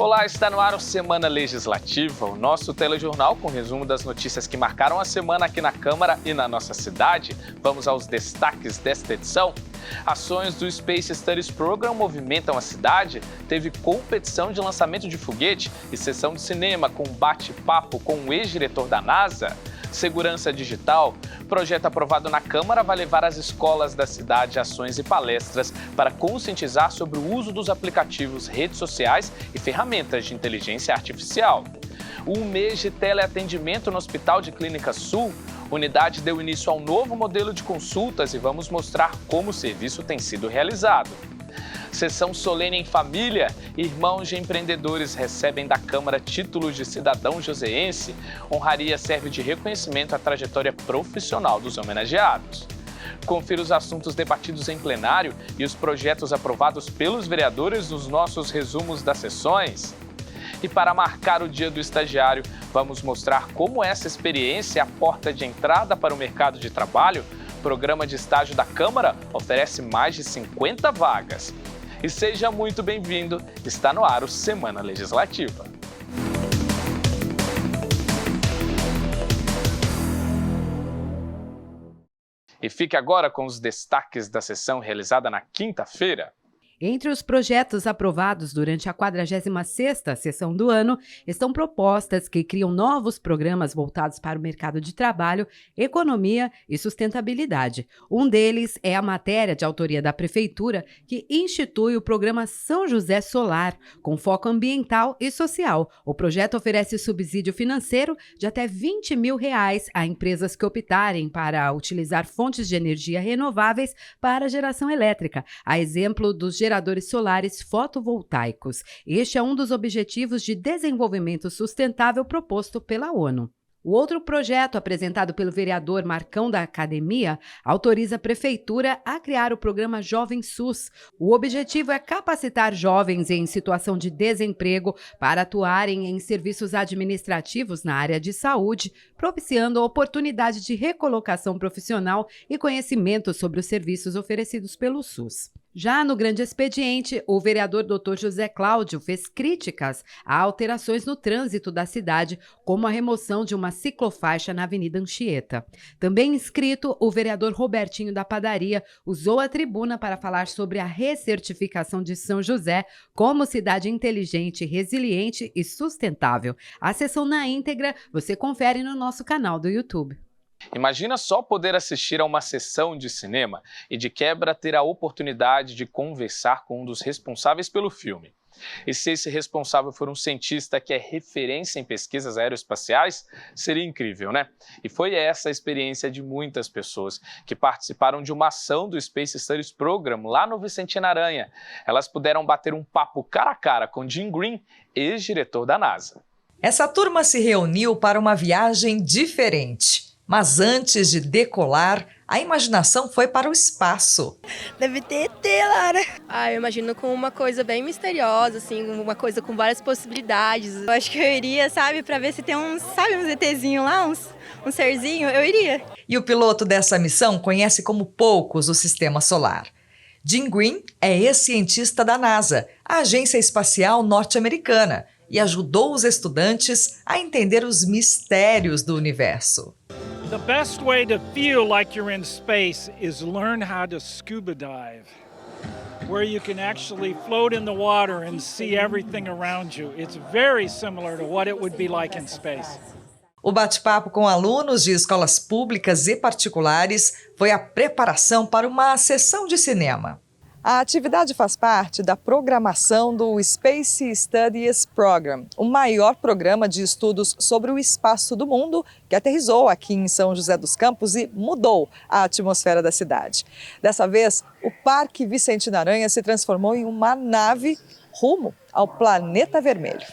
Olá, está no ar o Semana Legislativa, o nosso telejornal com resumo das notícias que marcaram a semana aqui na Câmara e na nossa cidade. Vamos aos destaques desta edição. Ações do Space Studies Program movimentam a cidade, teve competição de lançamento de foguete e sessão de cinema com bate-papo com o ex-diretor da NASA. Segurança digital, projeto aprovado na Câmara vai levar às escolas da cidade ações e palestras para conscientizar sobre o uso dos aplicativos, redes sociais e ferramentas de inteligência artificial. Um mês de teleatendimento no Hospital de Clínica Sul. Unidade deu início ao novo modelo de consultas e vamos mostrar como o serviço tem sido realizado. Sessão solene em família. Irmãos de empreendedores recebem da Câmara títulos de cidadão joseense. Honraria serve de reconhecimento à trajetória profissional dos homenageados. Confira os assuntos debatidos em plenário e os projetos aprovados pelos vereadores nos nossos resumos das sessões. E para marcar o Dia do Estagiário, vamos mostrar como essa experiência é a porta de entrada para o mercado de trabalho. O programa de estágio da Câmara oferece mais de 50 vagas. E seja muito bem-vindo, está no ar o Semana Legislativa. E fique agora com os destaques da sessão realizada na quinta-feira. Entre os projetos aprovados durante a 46ª sessão do ano, estão propostas que criam novos programas voltados para o mercado de trabalho, economia e sustentabilidade. Um deles é a matéria de autoria da Prefeitura, que institui o programa São José Solar, com foco ambiental e social. O projeto oferece subsídio financeiro de até R$20 mil a empresas que optarem para utilizar fontes de energia renováveis para a geração elétrica, a exemplo dos geradores solares fotovoltaicos. Este é um dos objetivos de desenvolvimento sustentável proposto pela ONU. O outro projeto, apresentado pelo vereador Marcão da Academia, autoriza a Prefeitura a criar o programa Jovem SUS. O objetivo é capacitar jovens em situação de desemprego para atuarem em serviços administrativos na área de saúde, propiciando a oportunidade de recolocação profissional e conhecimento sobre os serviços oferecidos pelo SUS. Já no grande expediente, o vereador Dr. José Cláudio fez críticas a alterações no trânsito da cidade, como a remoção de uma ciclofaixa na Avenida Anchieta. Também inscrito, o vereador Robertinho da Padaria usou a tribuna para falar sobre a recertificação de São José como cidade inteligente, resiliente e sustentável. A sessão na íntegra você confere no nosso canal do YouTube. Imagina só poder assistir a uma sessão de cinema e de quebra ter a oportunidade de conversar com um dos responsáveis pelo filme. E se esse responsável for um cientista que é referência em pesquisas aeroespaciais, seria incrível, né? E foi essa a experiência de muitas pessoas que participaram de uma ação do Space Studies Program lá no Vicentina Aranha. Elas puderam bater um papo cara a cara com Jim Green, ex-diretor da NASA. Essa turma se reuniu para uma viagem diferente. Mas antes de decolar, a imaginação foi para o espaço. Deve ter ET lá, né? Eu imagino com uma coisa bem misteriosa, assim, uma coisa com várias possibilidades. Eu acho que eu iria, sabe, para ver se tem uns ETzinhos lá, um serzinho, eu iria. E o piloto dessa missão conhece como poucos o sistema solar. Jim Green é ex-cientista da NASA, a agência espacial norte-americana, e ajudou os estudantes a entender os mistérios do universo. The best way to feel like you're in space is learn how to scuba dive, where you can actually float in the water and see everything around you. It's very similar to what it would be like in space. O bate-papo com alunos de escolas públicas e particulares foi a preparação para uma sessão de cinema. A atividade faz parte da programação do Space Studies Program, o maior programa de estudos sobre o espaço do mundo que aterrissou aqui em São José dos Campos e mudou a atmosfera da cidade. Dessa vez, o Parque Vicentina Aranha se transformou em uma nave rumo ao planeta vermelho.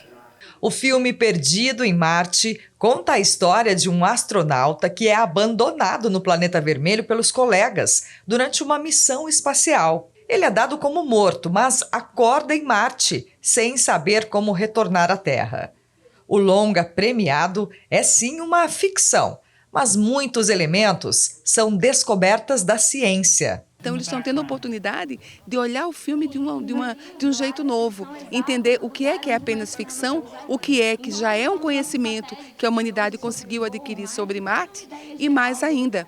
O filme Perdido em Marte conta a história de um astronauta que é abandonado no planeta vermelho pelos colegas durante uma missão espacial. Ele é dado como morto, mas acorda em Marte, sem saber como retornar à Terra. O longa premiado é sim uma ficção, mas muitos elementos são descobertas da ciência. Então eles estão tendo a oportunidade de olhar o filme de um jeito novo, entender o que é apenas ficção, o que já é um conhecimento que a humanidade conseguiu adquirir sobre Marte e mais ainda,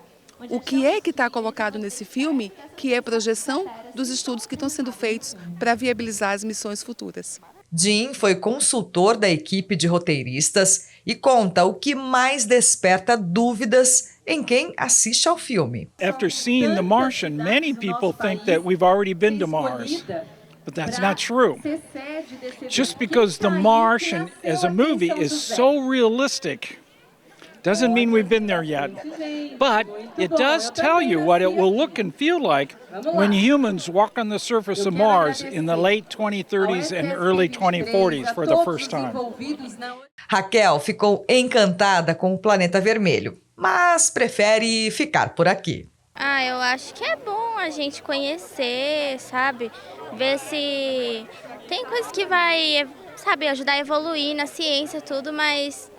o que está colocado nesse filme, que é projeção dos estudos que estão sendo feitos para viabilizar as missões futuras. Jim foi consultor da equipe de roteiristas e conta o que mais desperta dúvidas em quem assiste ao filme. After seeing The Martian, many people think that we've already been to Mars. But that's not true. Just because The Martian as a movie is so realistic doesn't mean we've been there yet. But it does tell you what it will look and feel like when humans walk on the surface of Mars in the late 2030s and early 2040s for the first time. Raquel ficou encantada com o planeta vermelho, mas prefere ficar por aqui. Eu acho que é bom a gente conhecer, sabe? Ver se tem coisa que vai, sabe, ajudar a evoluir na ciência, tudo, mas,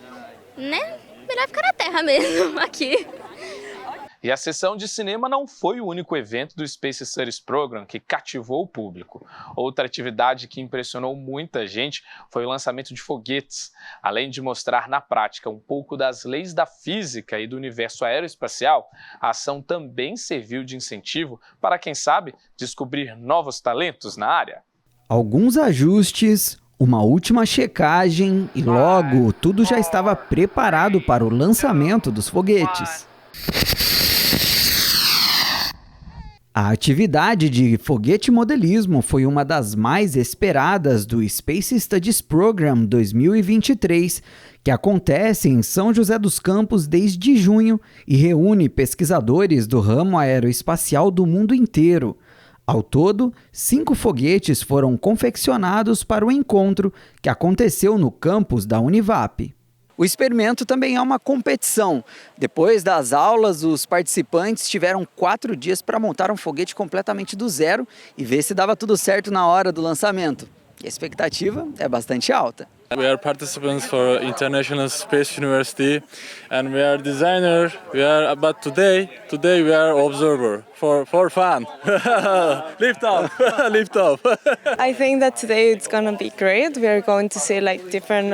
né? Melhor ficar na Terra mesmo, aqui. E a sessão de cinema não foi o único evento do Space Studies Program que cativou o público. Outra atividade que impressionou muita gente foi o lançamento de foguetes. Além de mostrar na prática um pouco das leis da física e do universo aeroespacial, a ação também serviu de incentivo para, quem sabe, descobrir novos talentos na área. Alguns ajustes, uma última checagem e logo tudo já estava preparado para o lançamento dos foguetes. A atividade de foguete modelismo foi uma das mais esperadas do Space Studies Program 2023, que acontece em São José dos Campos desde junho e reúne pesquisadores do ramo aeroespacial do mundo inteiro. Ao todo, 5 foguetes foram confeccionados para o encontro que aconteceu no campus da Univap. O experimento também é uma competição. Depois das aulas, os participantes tiveram 4 dias para montar um foguete completamente do zero e ver se dava tudo certo na hora do lançamento. E a expectativa é bastante alta. We are participants for International Space University and we are designer. But today we are observer for fun. Lift off, lift off. I think that today it's gonna be great. We are going to see like different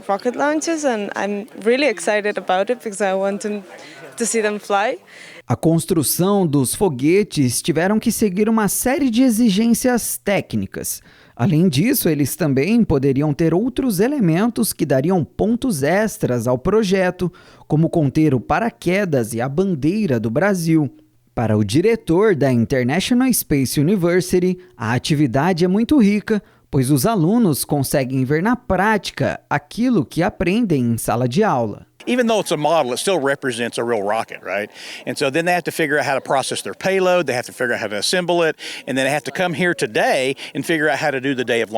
rocket launches and I'm really excited about it because I want to see them fly. A construção dos foguetes tiveram que seguir uma série de exigências técnicas. Além disso, eles também poderiam ter outros elementos que dariam pontos extras ao projeto, como conter o paraquedas e a bandeira do Brasil. Para o diretor da International Space University, a atividade é muito rica, pois os alunos conseguem ver na prática aquilo que aprendem em sala de aula. Even though it's a model, it still represents a real rocket, right? And so then they have to figure out how to process their payload, they have to figure out how to assemble it, and then they have to come here today and figure out how to do the day of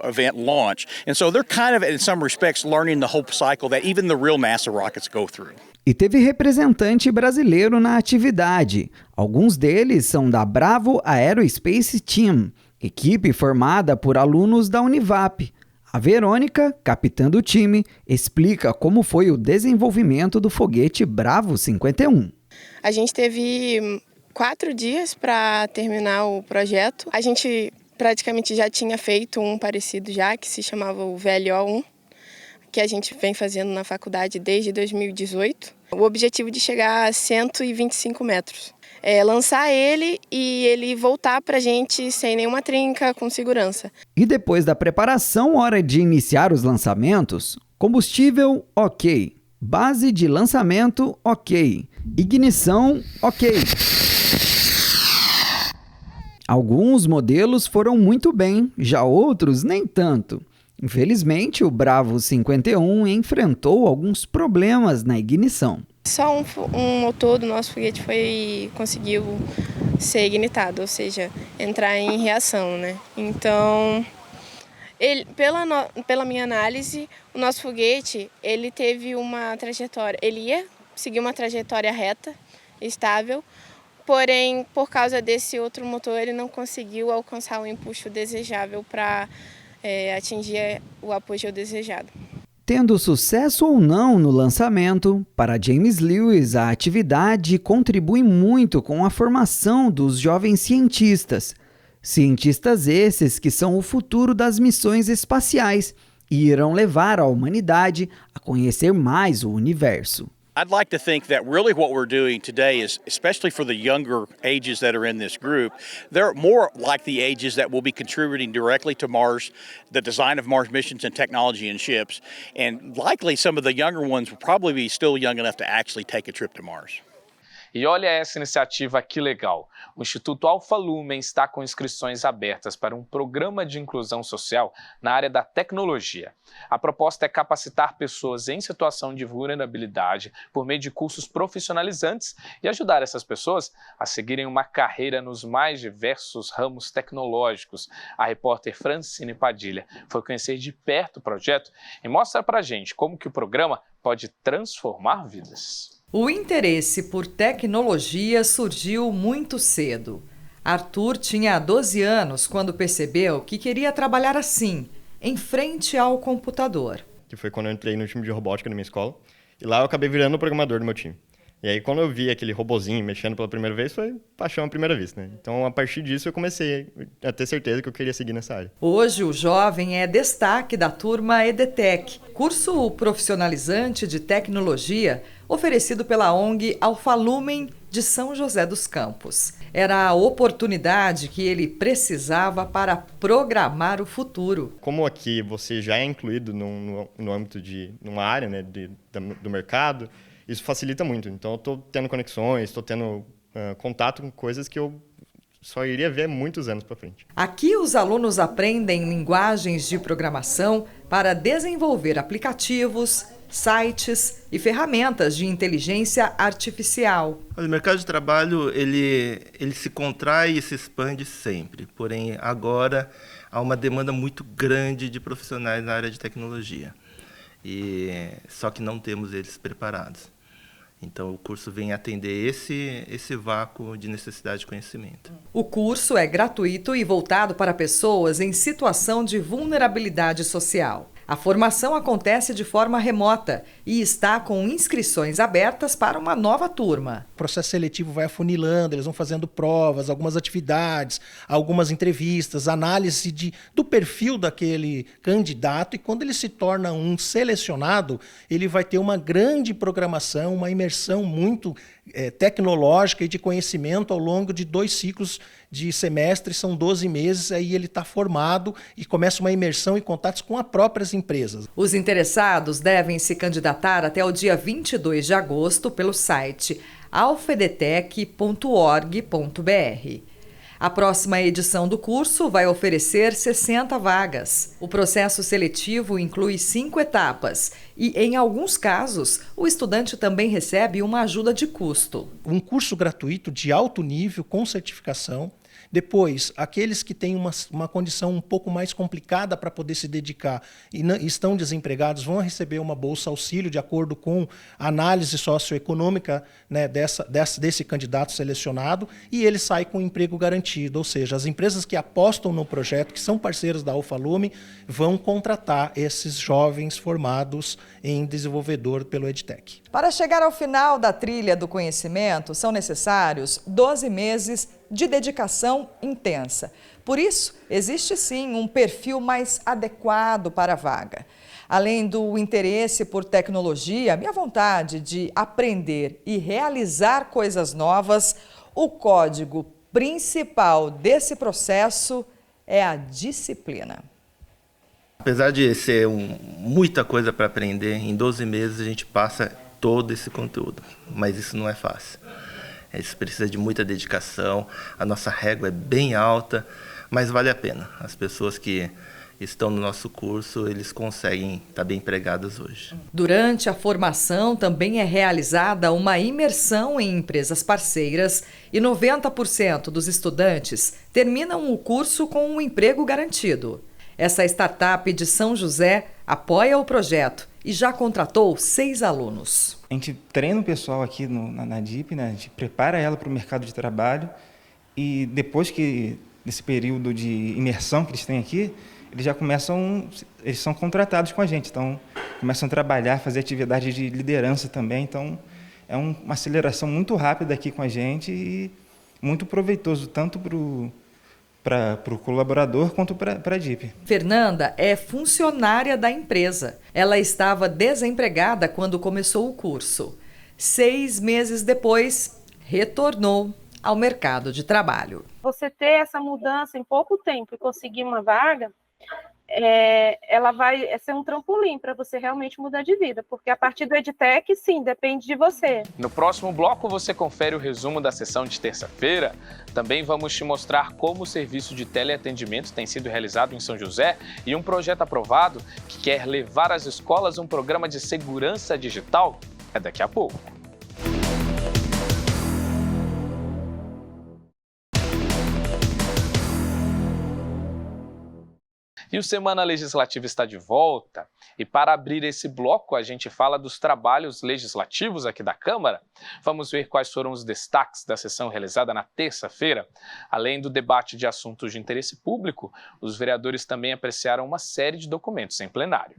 event launch. And so they're kind of, in some respects, learning the whole cycle that even the real NASA rockets go through. E teve representante brasileiro na atividade. Alguns deles são da Bravo Aerospace Team, equipe formada por alunos da Univap. A Verônica, capitã do time, explica como foi o desenvolvimento do foguete Bravo 51. A gente teve 4 dias para terminar o projeto. A gente praticamente já tinha feito um parecido já, que se chamava o VLO-1, que a gente vem fazendo na faculdade desde 2018. O objetivo de chegar a 125 metros. Lançar ele e ele voltar para a gente sem nenhuma trinca, com segurança. E depois da preparação, hora de iniciar os lançamentos, combustível, ok. Base de lançamento, ok. Ignição, ok. Alguns modelos foram muito bem, já outros nem tanto. Infelizmente, o Bravo 51 enfrentou alguns problemas na ignição. Só um motor do nosso foguete conseguiu ser ignitado, ou seja, entrar em reação, né? Então, pela minha análise, o nosso foguete, ele teve uma trajetória, ele ia seguir uma trajetória reta, estável, porém, por causa desse outro motor, ele não conseguiu alcançar o empuxo desejável para atingir o apogeu desejado. Tendo sucesso ou não no lançamento, para James Lewis, a atividade contribui muito com a formação dos jovens cientistas. Cientistas esses que são o futuro das missões espaciais e irão levar a humanidade a conhecer mais o universo. I'd like to think that really what we're doing today is, especially for the younger ages that are in this group, they're more like the ages that will be contributing directly to Mars, the design of Mars missions and technology and ships, and likely some of the younger ones will probably be still young enough to actually take a trip to Mars. E olha essa iniciativa que legal. O Instituto Alfa Lumen está com inscrições abertas para um programa de inclusão social na área da tecnologia. A proposta é capacitar pessoas em situação de vulnerabilidade por meio de cursos profissionalizantes e ajudar essas pessoas a seguirem uma carreira nos mais diversos ramos tecnológicos. A repórter Francine Padilha foi conhecer de perto o projeto e mostra pra gente como que o programa pode transformar vidas. O interesse por tecnologia surgiu muito cedo. Arthur tinha 12 anos quando percebeu que queria trabalhar assim, em frente ao computador. Que foi quando eu entrei no time de robótica da minha escola. E lá eu acabei virando o programador do meu time. E aí quando eu vi aquele robozinho mexendo pela primeira vez, foi paixão à primeira vista, né? Então a partir disso eu comecei a ter certeza que eu queria seguir nessa área. Hoje o jovem é destaque da turma EDTech, curso profissionalizante de tecnologia oferecido pela ONG Alfa Lumen de São José dos Campos. Era a oportunidade que ele precisava para programar o futuro. Como aqui você já é incluído no âmbito de uma área, né, do mercado, isso facilita muito. Então eu estou tendo conexões, estou tendo contato com coisas que eu só iria ver muitos anos para frente. Aqui os alunos aprendem linguagens de programação para desenvolver aplicativos, sites e ferramentas de inteligência artificial. O mercado de trabalho ele se contrai e se expande sempre, porém agora há uma demanda muito grande de profissionais na área de tecnologia, só que não temos eles preparados. Então o curso vem atender esse vácuo de necessidade de conhecimento. O curso é gratuito e voltado para pessoas em situação de vulnerabilidade social. A formação acontece de forma remota e está com inscrições abertas para uma nova turma. O processo seletivo vai afunilando, eles vão fazendo provas, algumas atividades, algumas entrevistas, análise do perfil daquele candidato, e quando ele se torna um selecionado, ele vai ter uma grande programação, uma imersão muito tecnológica e de conhecimento ao longo de 2 ciclos de semestre, são 12 meses, aí ele está formado e começa uma imersão e contatos com as próprias empresas. Os interessados devem se candidatar até o dia 22 de agosto pelo site alfedetec.org.br. A próxima edição do curso vai oferecer 60 vagas. O processo seletivo inclui 5 etapas e, em alguns casos, o estudante também recebe uma ajuda de custo. Um curso gratuito de alto nível com certificação. Depois, aqueles que têm uma condição um pouco mais complicada para poder se dedicar e estão desempregados vão receber uma bolsa auxílio de acordo com a análise socioeconômica, né, desse candidato selecionado, e ele sai com um emprego garantido. Ou seja, as empresas que apostam no projeto, que são parceiras da Alfa Lumen, vão contratar esses jovens formados em desenvolvedor pelo EdTech. Para chegar ao final da trilha do conhecimento, são necessários 12 meses de dedicação intensa. Por isso, existe sim um perfil mais adequado para a vaga. Além do interesse por tecnologia, minha vontade de aprender e realizar coisas novas, o código principal desse processo é a disciplina. Apesar de ser muita coisa para aprender, em 12 meses a gente passa todo esse conteúdo, mas isso não é fácil. Isso precisa de muita dedicação, a nossa régua é bem alta, mas vale a pena. As pessoas que estão no nosso curso, eles conseguem estar bem empregadas hoje. Durante a formação também é realizada uma imersão em empresas parceiras e 90% dos estudantes terminam o curso com um emprego garantido. Essa startup de São José apoia o projeto e já contratou 6 alunos. A gente treina o pessoal aqui na DIP, né? A gente prepara ela para o mercado de trabalho, e depois desse período de imersão que eles têm aqui, eles são contratados com a gente, então começam a trabalhar, fazer atividade de liderança também, então é uma aceleração muito rápida aqui com a gente e muito proveitoso, tanto para o colaborador quanto para a DIP. Fernanda é funcionária da empresa. Ela estava desempregada quando começou o curso. 6 meses depois, retornou ao mercado de trabalho. Você ter essa mudança em pouco tempo e conseguir uma vaga, ela vai ser um trampolim para você realmente mudar de vida, porque a partir do EdTech, sim, depende de você. No próximo bloco você confere o resumo da sessão de terça-feira. Também vamos te mostrar como o serviço de teleatendimento tem sido realizado em São José e um projeto aprovado que quer levar às escolas um programa de segurança digital. É daqui a pouco. E o Semana Legislativa está de volta. E para abrir esse bloco, a gente fala dos trabalhos legislativos aqui da Câmara. Vamos ver quais foram os destaques da sessão realizada na terça-feira. Além do debate de assuntos de interesse público, os vereadores também apreciaram uma série de documentos em plenário.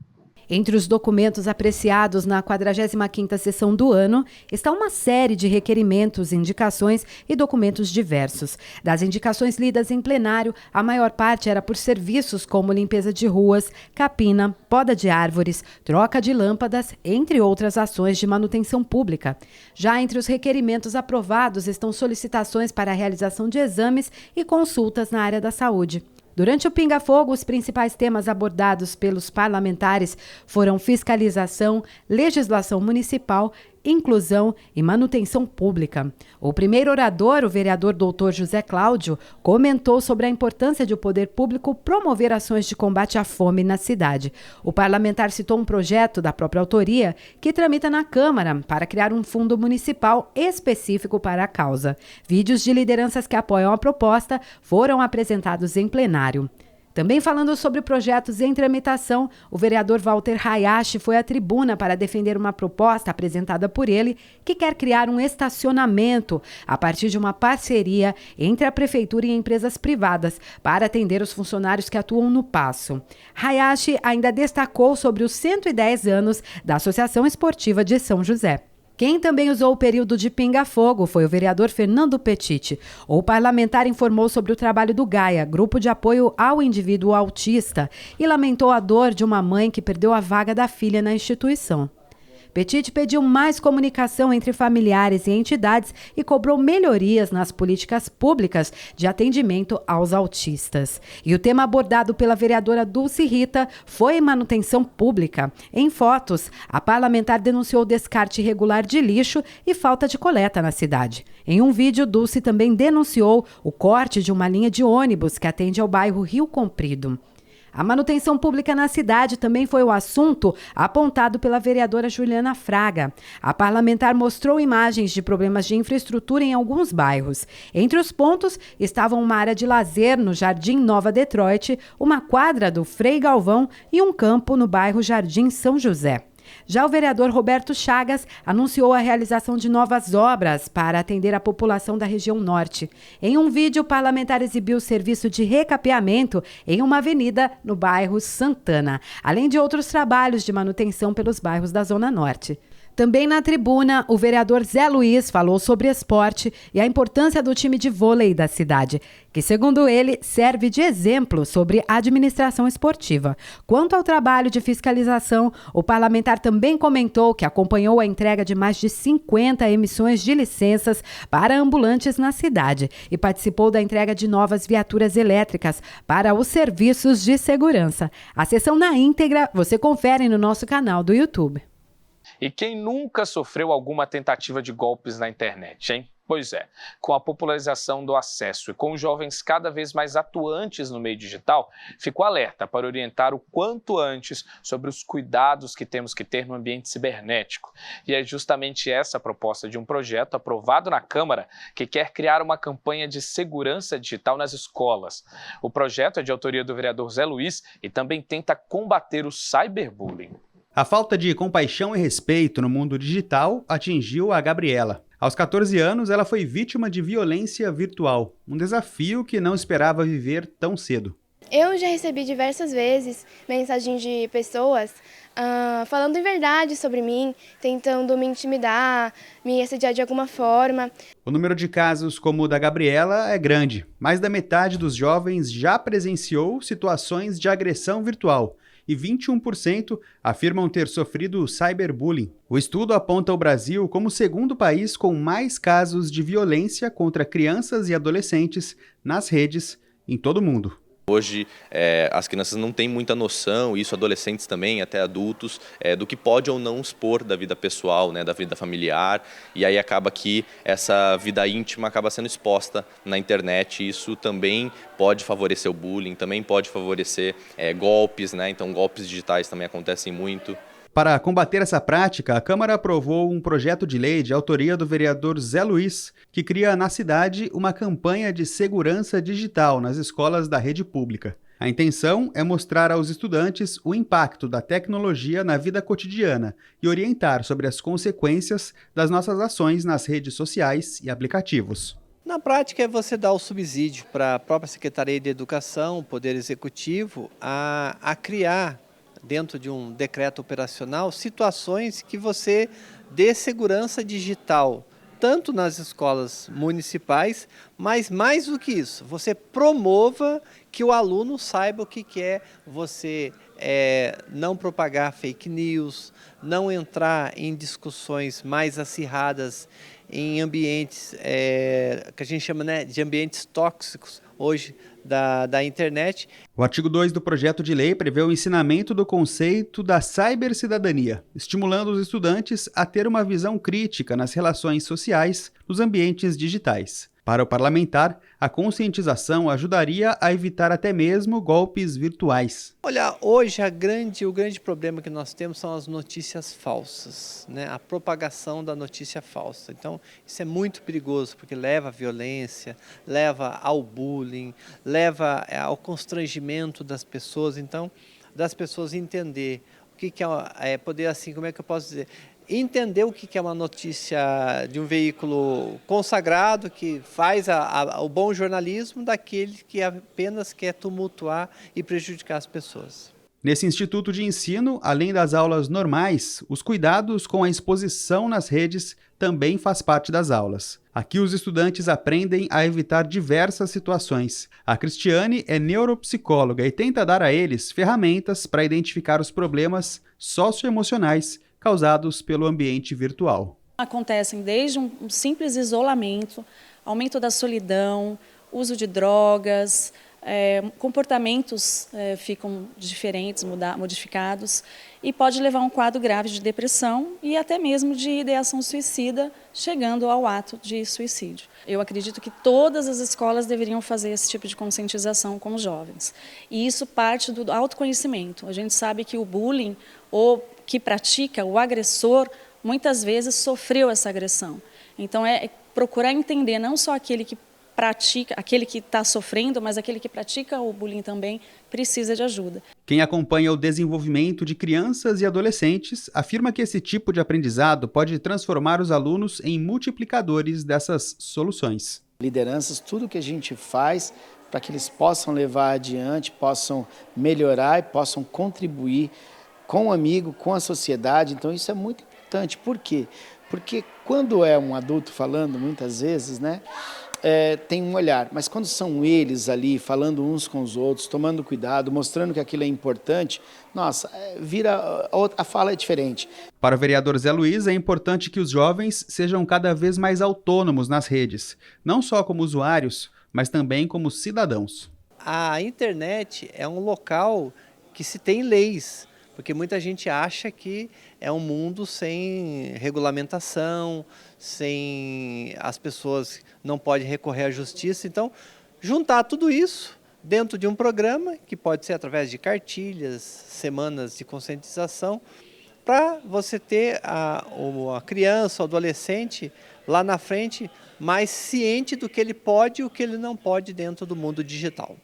Entre os documentos apreciados na 45ª sessão do ano está uma série de requerimentos, indicações e documentos diversos. Das indicações lidas em plenário, a maior parte era por serviços como limpeza de ruas, capina, poda de árvores, troca de lâmpadas, entre outras ações de manutenção pública. Já entre os requerimentos aprovados estão solicitações para a realização de exames e consultas na área da saúde. Durante o Pinga Fogo, os principais temas abordados pelos parlamentares foram fiscalização, legislação municipal, inclusão e manutenção pública. O primeiro orador, o vereador Dr. José Cláudio, comentou sobre a importância de o poder público promover ações de combate à fome na cidade. O parlamentar citou um projeto da própria autoria que tramita na Câmara para criar um fundo municipal específico para a causa. Vídeos de lideranças que apoiam a proposta foram apresentados em plenário. Também falando sobre projetos em tramitação, o vereador Walter Hayashi foi à tribuna para defender uma proposta apresentada por ele que quer criar um estacionamento a partir de uma parceria entre a prefeitura e empresas privadas para atender os funcionários que atuam no Paço. Hayashi ainda destacou sobre os 110 anos da Associação Esportiva de São José. Quem também usou o período de pinga-fogo foi o vereador Fernando Petit. O parlamentar informou sobre o trabalho do GAIA, Grupo de Apoio ao Indivíduo Autista, e lamentou a dor de uma mãe que perdeu a vaga da filha na instituição. Petit pediu mais comunicação entre familiares e entidades e cobrou melhorias nas políticas públicas de atendimento aos autistas. E o tema abordado pela vereadora Dulce Rita foi manutenção pública. Em fotos, a parlamentar denunciou descarte irregular de lixo e falta de coleta na cidade. Em um vídeo, Dulce também denunciou o corte de uma linha de ônibus que atende ao bairro Rio Comprido. A manutenção pública na cidade também foi o assunto apontado pela vereadora Juliana Fraga. A parlamentar mostrou imagens de problemas de infraestrutura em alguns bairros. Entre os pontos estavam uma área de lazer no Jardim Nova Detroit, uma quadra do Frei Galvão e um campo no bairro Jardim São José. Já o vereador Roberto Chagas anunciou a realização de novas obras para atender a população da região norte. Em um vídeo, o parlamentar exibiu o serviço de recapeamento em uma avenida no bairro Santana, além de outros trabalhos de manutenção pelos bairros da Zona Norte. Também na tribuna, o vereador Zé Luiz falou sobre esporte e a importância do time de vôlei da cidade, que, segundo ele, serve de exemplo sobre administração esportiva. Quanto ao trabalho de fiscalização, o parlamentar também comentou que acompanhou a entrega de mais de 50 emissões de licenças para ambulantes na cidade e participou da entrega de novas viaturas elétricas para os serviços de segurança. A sessão na íntegra você confere no nosso canal do YouTube. E quem nunca sofreu alguma tentativa de golpes na internet, hein? Pois é, com a popularização do acesso e com os jovens cada vez mais atuantes no meio digital, fico alerta para orientar o quanto antes sobre os cuidados que temos que ter no ambiente cibernético. E é justamente essa a proposta de um projeto aprovado na Câmara que quer criar uma campanha de segurança digital nas escolas. O projeto é de autoria do vereador Zé Luiz e também tenta combater o cyberbullying. A falta de compaixão e respeito no mundo digital atingiu a Gabriela. Aos 14 anos, ela foi vítima de violência virtual, um desafio que não esperava viver tão cedo. Eu já recebi diversas vezes mensagens de pessoas falando em verdade sobre mim, tentando me intimidar, me assediar de alguma forma. O número de casos como o da Gabriela é grande. Mais da metade dos jovens já presenciou situações de agressão virtual e 21% afirmam ter sofrido cyberbullying. O estudo aponta o Brasil como o segundo país com mais casos de violência contra crianças e adolescentes nas redes em todo o mundo. Hoje, as crianças não têm muita noção, isso adolescentes também, até adultos, do que pode ou não expor da vida pessoal, né, da vida familiar, e aí acaba que essa vida íntima acaba sendo exposta na internet, e isso também pode favorecer o bullying, também pode favorecer golpes, né, então golpes digitais também acontecem muito. Para combater essa prática, a Câmara aprovou um projeto de lei de autoria do vereador Zé Luiz, que cria na cidade uma campanha de segurança digital nas escolas da rede pública. A intenção é mostrar aos estudantes o impacto da tecnologia na vida cotidiana e orientar sobre as consequências das nossas ações nas redes sociais e aplicativos. Na prática, é você dar o subsídio para a própria Secretaria de Educação, o Poder Executivo, a criar, dentro de um decreto operacional, situações que você dê segurança digital, tanto nas escolas municipais, mas mais do que isso, você promova que o aluno saiba o que é você não propagar fake news, não entrar em discussões mais acirradas em ambientes que a gente chama, né, de ambientes tóxicos hoje da internet. O artigo 2 do projeto de lei prevê o ensinamento do conceito da cibercidadania, estimulando os estudantes a ter uma visão crítica nas relações sociais nos ambientes digitais. Para o parlamentar, a conscientização ajudaria a evitar até mesmo golpes virtuais. Olha, hoje o grande problema que nós temos são as notícias falsas, né? A propagação da notícia falsa. Então, isso é muito perigoso, porque leva à violência, leva ao bullying, leva ao constrangimento das pessoas. Então, das pessoas entender o que é poder, assim, como é que eu posso dizer? Entender o que é uma notícia de um veículo consagrado que faz o bom jornalismo daquele que apenas quer tumultuar e prejudicar as pessoas. Nesse instituto de ensino, além das aulas normais, os cuidados com a exposição nas redes também faz parte das aulas. Aqui os estudantes aprendem a evitar diversas situações. A Cristiane é neuropsicóloga e tenta dar a eles ferramentas para identificar os problemas socioemocionais causados pelo ambiente virtual. Acontecem desde um simples isolamento, aumento da solidão, uso de drogas, comportamentos ficam diferentes, modificados, e pode levar a um quadro grave de depressão e até mesmo de ideação suicida, chegando ao ato de suicídio. Eu acredito que todas as escolas deveriam fazer esse tipo de conscientização com os jovens. E isso parte do autoconhecimento. A gente sabe que o bullying, ou que pratica, o agressor, muitas vezes sofreu essa agressão. Então é procurar entender não só aquele que pratica, aquele que está sofrendo, mas aquele que pratica o bullying também precisa de ajuda. Quem acompanha o desenvolvimento de crianças e adolescentes afirma que esse tipo de aprendizado pode transformar os alunos em multiplicadores dessas soluções. Lideranças, tudo que a gente faz para que eles possam levar adiante, possam melhorar e possam contribuir com o amigo, com a sociedade. Então isso é muito importante. Por quê? Porque quando é um adulto falando, muitas vezes, né, tem um olhar, mas quando são eles ali falando uns com os outros, tomando cuidado, mostrando que aquilo é importante, nossa, a fala é diferente. Para o vereador Zé Luiz, é importante que os jovens sejam cada vez mais autônomos nas redes, não só como usuários, mas também como cidadãos. A internet é um local que se tem leis, porque muita gente acha que é um mundo sem regulamentação, sem as pessoas não podem recorrer à justiça. Então, juntar tudo isso dentro de um programa, que pode ser através de cartilhas, semanas de conscientização, para você ter a criança, o adolescente, lá na frente, mais ciente do que ele pode e o que ele não pode dentro do mundo digital.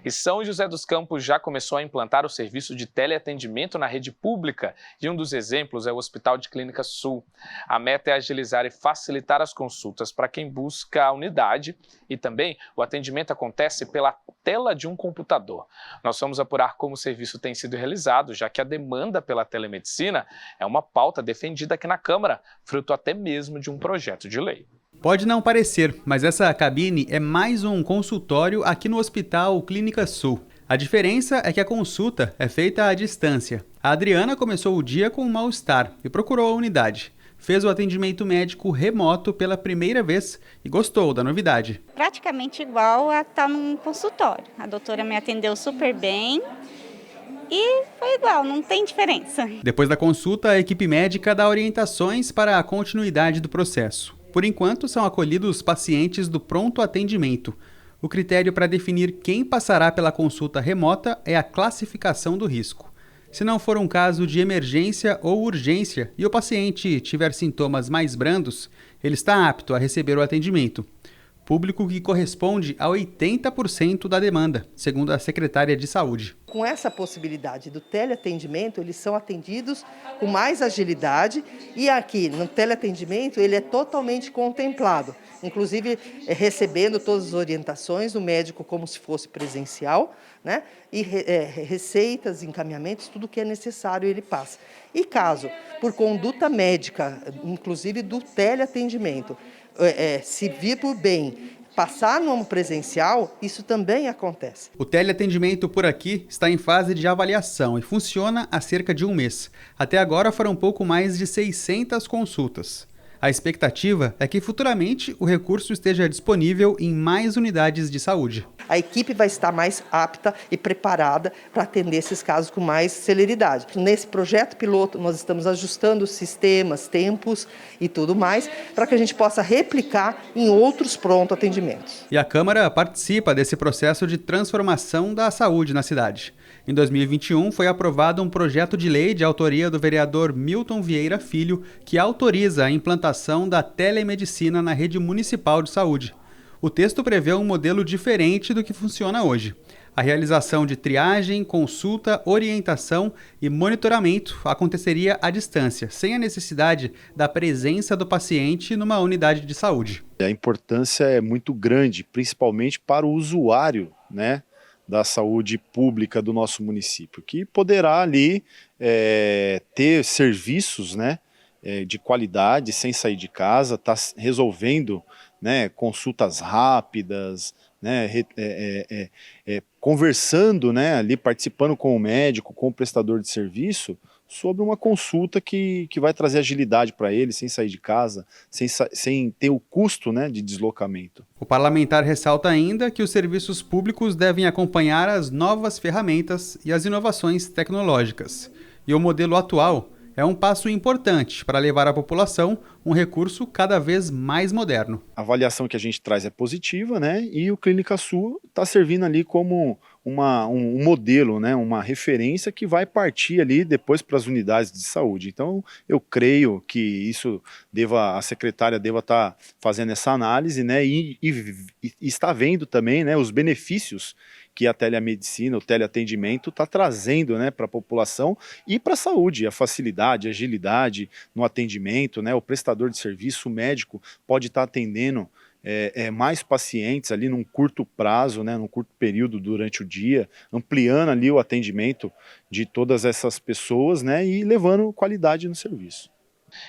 E São José dos Campos já começou a implantar o serviço de teleatendimento na rede pública e um dos exemplos é o Hospital de Clínica Sul. A meta é agilizar e facilitar as consultas para quem busca a unidade e também o atendimento acontece pela tela de um computador. Nós vamos apurar como o serviço tem sido realizado, já que a demanda pela telemedicina é uma pauta defendida aqui na Câmara, fruto até mesmo de um projeto de lei. Pode não parecer, mas essa cabine é mais um consultório aqui no Hospital Clínica Sul. A diferença é que a consulta é feita à distância. A Adriana começou o dia com um mal-estar e procurou a unidade. Fez o atendimento médico remoto pela primeira vez e gostou da novidade. Praticamente igual a estar num consultório. A doutora me atendeu super bem e foi igual, não tem diferença. Depois da consulta, a equipe médica dá orientações para a continuidade do processo. Por enquanto, são acolhidos pacientes do pronto atendimento. O critério para definir quem passará pela consulta remota é a classificação do risco. Se não for um caso de emergência ou urgência e o paciente tiver sintomas mais brandos, ele está apto a receber o atendimento. Público que corresponde a 80% da demanda, segundo a secretária de Saúde. Com essa possibilidade do teleatendimento, eles são atendidos com mais agilidade e aqui no teleatendimento ele é totalmente contemplado, inclusive recebendo todas as orientações do médico como se fosse presencial, né? E receitas, encaminhamentos, tudo que é necessário ele passa. E caso, por conduta médica, inclusive do teleatendimento, se vir por bem passar no presencial, isso também acontece. O teleatendimento por aqui está em fase de avaliação e funciona há cerca de um mês. Até agora foram pouco mais de 600 consultas. A expectativa é que futuramente o recurso esteja disponível em mais unidades de saúde. A equipe vai estar mais apta e preparada para atender esses casos com mais celeridade. Nesse projeto piloto, nós estamos ajustando os sistemas, tempos e tudo mais, para que a gente possa replicar em outros pronto atendimentos. E a Câmara participa desse processo de transformação da saúde na cidade. Em 2021, foi aprovado um projeto de lei de autoria do vereador Milton Vieira Filho, que autoriza a implantação da telemedicina na rede municipal de saúde. O texto prevê um modelo diferente do que funciona hoje. A realização de triagem, consulta, orientação e monitoramento aconteceria à distância, sem a necessidade da presença do paciente numa unidade de saúde. A importância é muito grande, principalmente para o usuário, né, da saúde pública do nosso município, que poderá ali ter serviços, né, de qualidade, sem sair de casa, está resolvendo, né, consultas rápidas, né, conversando, né, ali, participando com o médico, com o prestador de serviço, sobre uma consulta que vai trazer agilidade para ele, sem sair de casa, sem ter o custo, né, de deslocamento. O parlamentar ressalta ainda que os serviços públicos devem acompanhar as novas ferramentas e as inovações tecnológicas. E o modelo atual é um passo importante para levar à população um recurso cada vez mais moderno. A avaliação que a gente traz é positiva, né? E o Clínica Sul está servindo ali como um modelo, né? Uma referência que vai partir ali depois para as unidades de saúde. Então, eu creio que a secretária deva estar fazendo essa análise, né? E está vendo também, né, os benefícios que a telemedicina, o teleatendimento está trazendo, né, para a população e para a saúde, a facilidade, a agilidade no atendimento, né, o prestador de serviço, o médico pode estar atendendo mais pacientes ali num curto prazo, né, num curto período durante o dia, ampliando ali o atendimento de todas essas pessoas, né, e levando qualidade no serviço.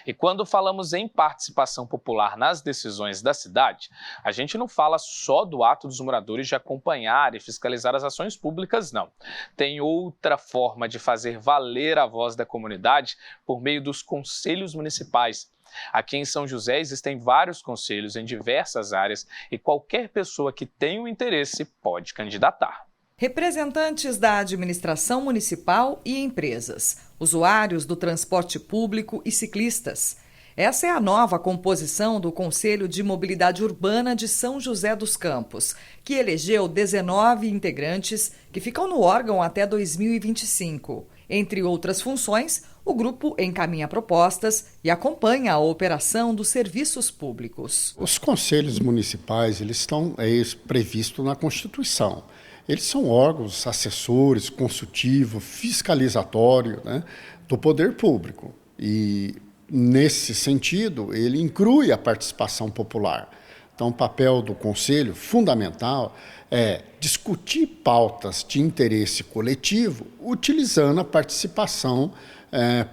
E quando falamos em participação popular nas decisões da cidade, a gente não fala só do ato dos moradores de acompanhar e fiscalizar as ações públicas, não. Tem outra forma de fazer valer a voz da comunidade por meio dos conselhos municipais. Aqui em São José existem vários conselhos em diversas áreas e qualquer pessoa que tenha um interesse pode candidatar. Representantes da administração municipal e empresas, usuários do transporte público e ciclistas. Essa é a nova composição do Conselho de Mobilidade Urbana de São José dos Campos, que elegeu 19 integrantes que ficam no órgão até 2025. Entre outras funções, o grupo encaminha propostas e acompanha a operação dos serviços públicos. Os conselhos municipais eles estão previstos na Constituição. eles são órgãos assessores, consultivo, fiscalizatório, né, do poder público. E, nesse sentido, ele inclui a participação popular. Então, o papel do Conselho, fundamental, é discutir pautas de interesse coletivo utilizando a participação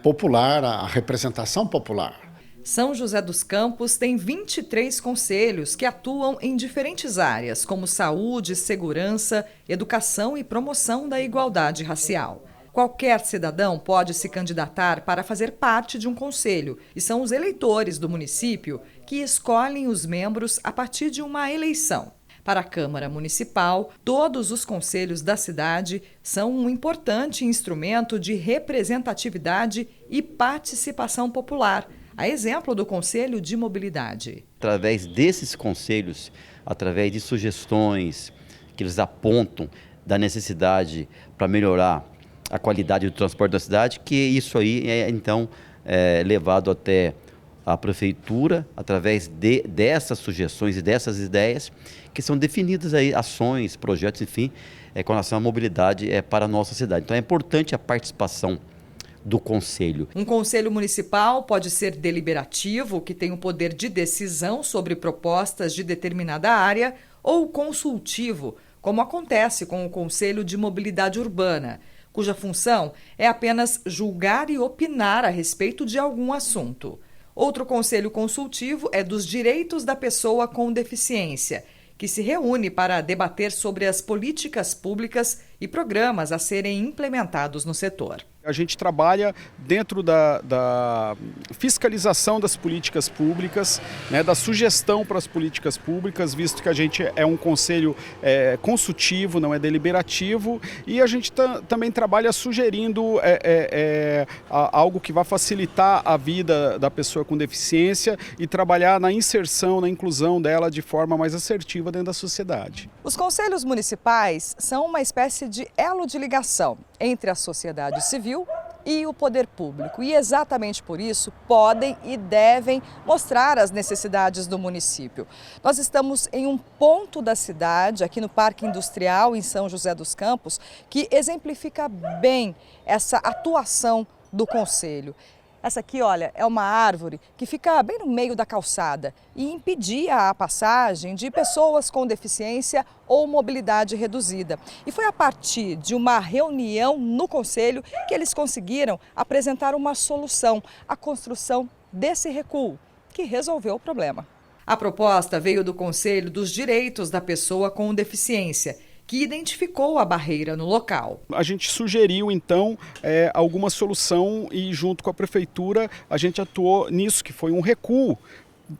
popular, a representação popular. São José dos Campos tem 23 conselhos que atuam em diferentes áreas, como saúde, segurança, educação e promoção da igualdade racial. Qualquer cidadão pode se candidatar para fazer parte de um conselho, e são os eleitores do município que escolhem os membros a partir de uma eleição. Para a Câmara Municipal, todos os conselhos da cidade são um importante instrumento de representatividade e participação popular, a exemplo do Conselho de Mobilidade. Através desses conselhos, através de sugestões que eles apontam da necessidade para melhorar a qualidade do transporte da cidade, que isso aí é então levado até a prefeitura, através dessas sugestões e dessas ideias, que são definidas aí ações, projetos, enfim, com relação à mobilidade para a nossa cidade. Então é importante a participação do conselho. Um conselho municipal pode ser deliberativo, que tem o poder de decisão sobre propostas de determinada área, ou consultivo, como acontece com o Conselho de Mobilidade Urbana, cuja função é apenas julgar e opinar a respeito de algum assunto. Outro conselho consultivo é dos direitos da pessoa com deficiência, que se reúne para debater sobre as políticas públicas e programas a serem implementados no setor. A gente trabalha dentro da fiscalização das políticas públicas, né, da sugestão para as políticas públicas, visto que a gente é um conselho consultivo, não é deliberativo, e a gente também trabalha sugerindo algo que vai facilitar a vida da pessoa com deficiência e trabalhar na inserção, na inclusão dela de forma mais assertiva dentro da sociedade. Os conselhos municipais são uma espécie de elo de ligação entre a sociedade civil e o poder público. E exatamente por isso podem e devem mostrar as necessidades do município. Nós estamos em um ponto da cidade, aqui no Parque Industrial, em São José dos Campos, que exemplifica bem essa atuação do conselho. Essa aqui, olha, é uma árvore que fica bem no meio da calçada e impedia a passagem de pessoas com deficiência ou mobilidade reduzida. E foi a partir de uma reunião no conselho que eles conseguiram apresentar uma solução, a construção desse recuo, que resolveu o problema. A proposta veio do Conselho dos Direitos da Pessoa com Deficiência, que identificou a barreira no local. A gente sugeriu, então, alguma solução e, junto com a prefeitura, a gente atuou nisso, que foi um recuo,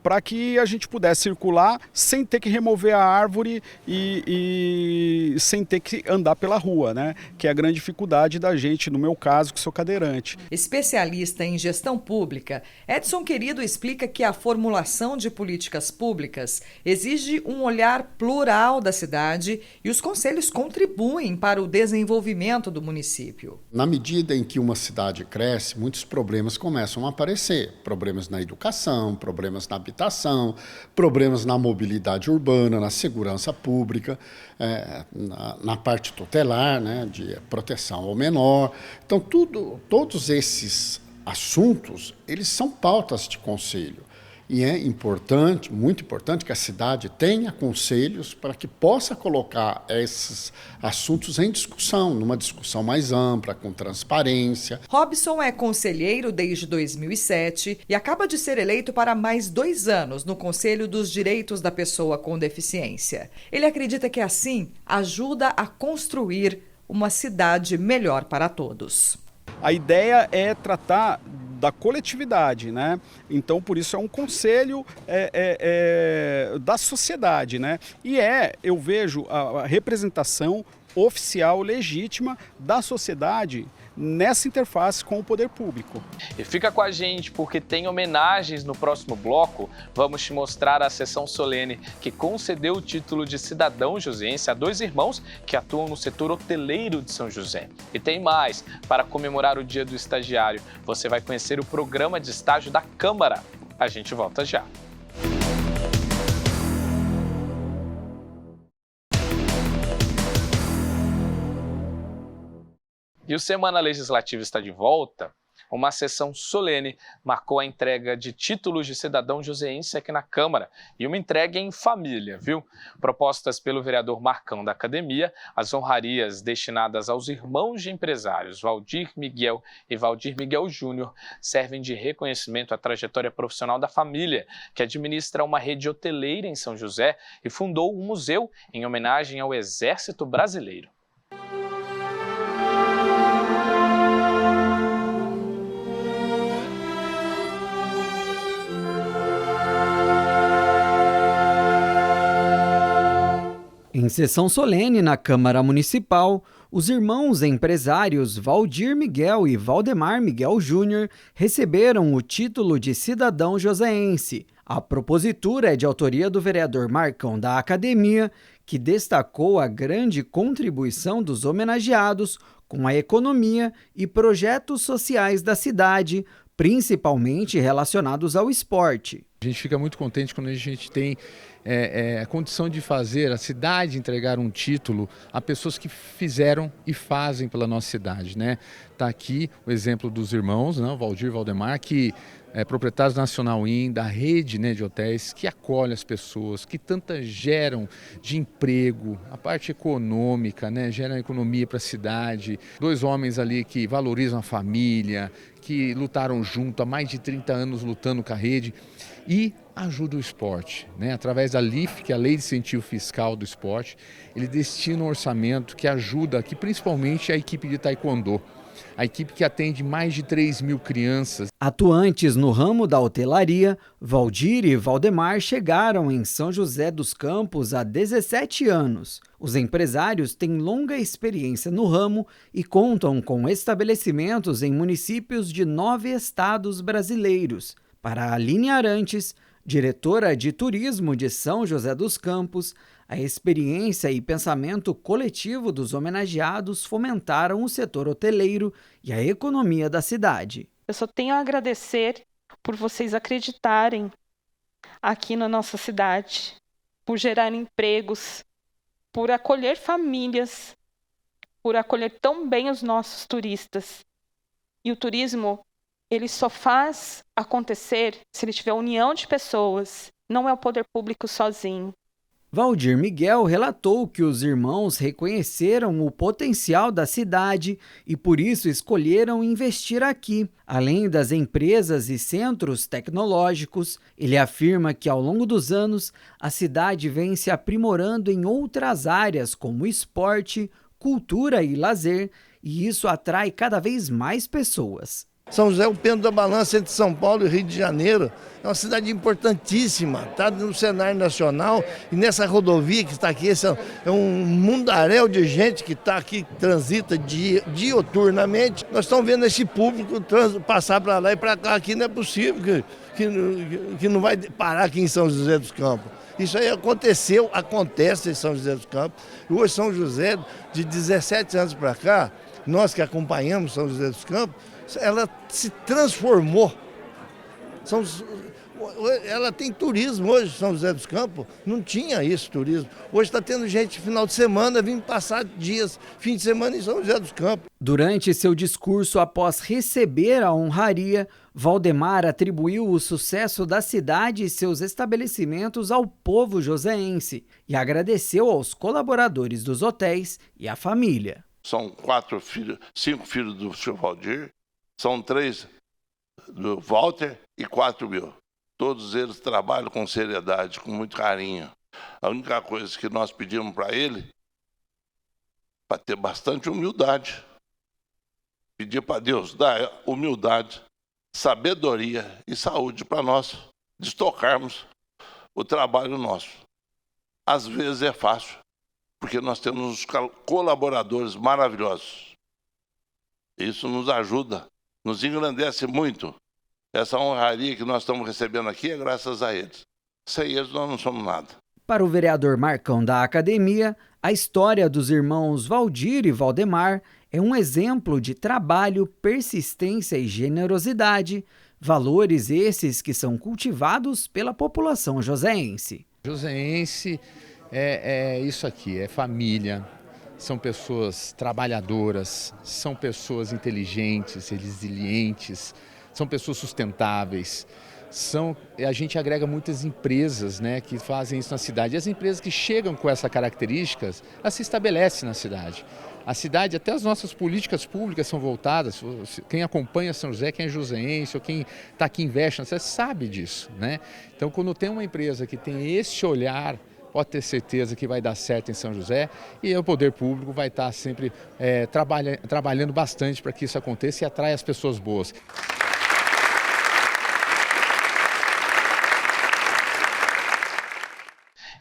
para que a gente pudesse circular sem ter que remover a árvore e sem ter que andar pela rua, né? Que é a grande dificuldade da gente, no meu caso, que sou cadeirante. Especialista em gestão pública, Edson Querido explica que a formulação de políticas públicas exige um olhar plural da cidade e os conselhos contribuem para o desenvolvimento do município. Na medida em que uma cidade cresce, muitos problemas começam a aparecer. Problemas na educação, problemas na habitação, problemas na mobilidade urbana, na segurança pública, na parte tutelar, né, de proteção ao menor. Então, todos esses assuntos, eles são pautas de conselho. E é importante, muito importante, que a cidade tenha conselhos para que possa colocar esses assuntos em discussão, numa discussão mais ampla, com transparência. Robson é conselheiro desde 2007 e acaba de ser eleito para mais 2 anos no Conselho dos Direitos da Pessoa com Deficiência. Ele acredita que assim ajuda a construir uma cidade melhor para todos. A ideia é tratar da coletividade, né? Então, por isso é um conselho da sociedade, né? E eu vejo a representação oficial, legítima da sociedade nessa interface com o poder público. E fica com a gente, porque tem homenagens no próximo bloco. Vamos te mostrar a sessão solene que concedeu o título de cidadão joseense a 2 irmãos que atuam no setor hoteleiro de São José. E tem mais, para comemorar o Dia do Estagiário, você vai conhecer o programa de estágio da Câmara. A gente volta já. E o Semana Legislativa está de volta. Uma sessão solene marcou a entrega de títulos de cidadão joseense aqui na Câmara e uma entrega em família, viu? Propostas pelo vereador Marcão da Academia, as honrarias destinadas aos irmãos de empresários Valdir Miguel e Valdir Miguel Júnior servem de reconhecimento à trajetória profissional da família, que administra uma rede hoteleira em São José e fundou um museu em homenagem ao Exército Brasileiro. Em sessão solene na Câmara Municipal, os irmãos empresários Valdir Miguel e Valdemar Miguel Júnior receberam o título de cidadão joseense. A propositura é de autoria do vereador Marcão da Academia, que destacou a grande contribuição dos homenageados com a economia e projetos sociais da cidade, principalmente relacionados ao esporte. A gente fica muito contente quando a gente tem a condição de fazer a cidade entregar um título a pessoas que fizeram e fazem pela nossa cidade, né? Tá aqui o exemplo dos irmãos, né? O Valdir e Valdemar, que proprietários da Nacional Inn, da rede, né, de hotéis, que acolhe as pessoas, que tantas geram de emprego, a parte econômica, né, geram economia para a cidade. Dois homens ali que valorizam a família, que lutaram junto há mais de 30 anos lutando com a rede e ajuda o esporte, né? Através da LIF, que é a Lei de Incentivo Fiscal do Esporte, ele destina um orçamento que ajuda aqui, principalmente a equipe de taekwondo, a equipe que atende mais de 3.000 crianças. Atuantes no ramo da hotelaria, Valdir e Valdemar chegaram em São José dos Campos há 17 anos. Os empresários têm longa experiência no ramo e contam com estabelecimentos em municípios de 9 estados brasileiros. Para a Aline Arantes, diretora de turismo de São José dos Campos, a experiência e pensamento coletivo dos homenageados fomentaram o setor hoteleiro e a economia da cidade. Eu só tenho a agradecer por vocês acreditarem aqui na nossa cidade, por gerar empregos, por acolher famílias, por acolher tão bem os nossos turistas. E o turismo, ele só faz acontecer se ele tiver união de pessoas, não é o poder público sozinho. Valdir Miguel relatou que os irmãos reconheceram o potencial da cidade e por isso escolheram investir aqui. Além das empresas e centros tecnológicos, ele afirma que ao longo dos anos a cidade vem se aprimorando em outras áreas como esporte, cultura e lazer, e isso atrai cada vez mais pessoas. São José é o pêndulo da balança entre São Paulo e Rio de Janeiro. É uma cidade importantíssima, está no cenário nacional. E nessa rodovia que está aqui, esse é um mundaréu de gente que está aqui, transita dioturnamente. Nós estamos vendo esse público passar para lá e para cá. Aqui não é possível que não vai parar aqui em São José dos Campos. Isso aí acontece em São José dos Campos. E hoje São José, de 17 anos para cá, nós que acompanhamos São José dos Campos, ela se transformou. Ela tem turismo hoje, São José dos Campos. Não tinha isso, turismo. Hoje está tendo gente final de semana vindo passar dias, fim de semana em São José dos Campos. Durante seu discurso após receber a honraria, Valdemar atribuiu o sucesso da cidade e seus estabelecimentos ao povo joseense e agradeceu aos colaboradores dos hotéis e à família. São 5 filhos do senhor Valdir, são 3 do Walter e 4 mil. Todos eles trabalham com seriedade, com muito carinho. A única coisa que nós pedimos para ele, para ter bastante humildade. Pedir para Deus dar humildade, sabedoria e saúde para nós destocarmos o trabalho nosso. Às vezes é fácil, porque nós temos colaboradores maravilhosos. Isso nos ajuda, nos engrandece muito. Essa honraria que nós estamos recebendo aqui é graças a eles. Sem eles nós não somos nada. Para o vereador Marcão da Academia, a história dos irmãos Valdir e Valdemar é um exemplo de trabalho, persistência e generosidade, valores esses que são cultivados pela população joseense. Joseense é isso aqui, é família, são pessoas trabalhadoras, são pessoas inteligentes, resilientes, são pessoas sustentáveis. A gente agrega muitas empresas, né, que fazem isso na cidade. E as empresas que chegam com essas características, elas se estabelecem na cidade. A cidade, até as nossas políticas públicas são voltadas. Quem acompanha São José, quem é joseense ou quem está aqui investe na cidade, sabe disso, né? Então, quando tem uma empresa que tem esse olhar, pode ter certeza que vai dar certo em São José, e o poder público vai estar sempre trabalhando bastante para que isso aconteça e atraia as pessoas boas.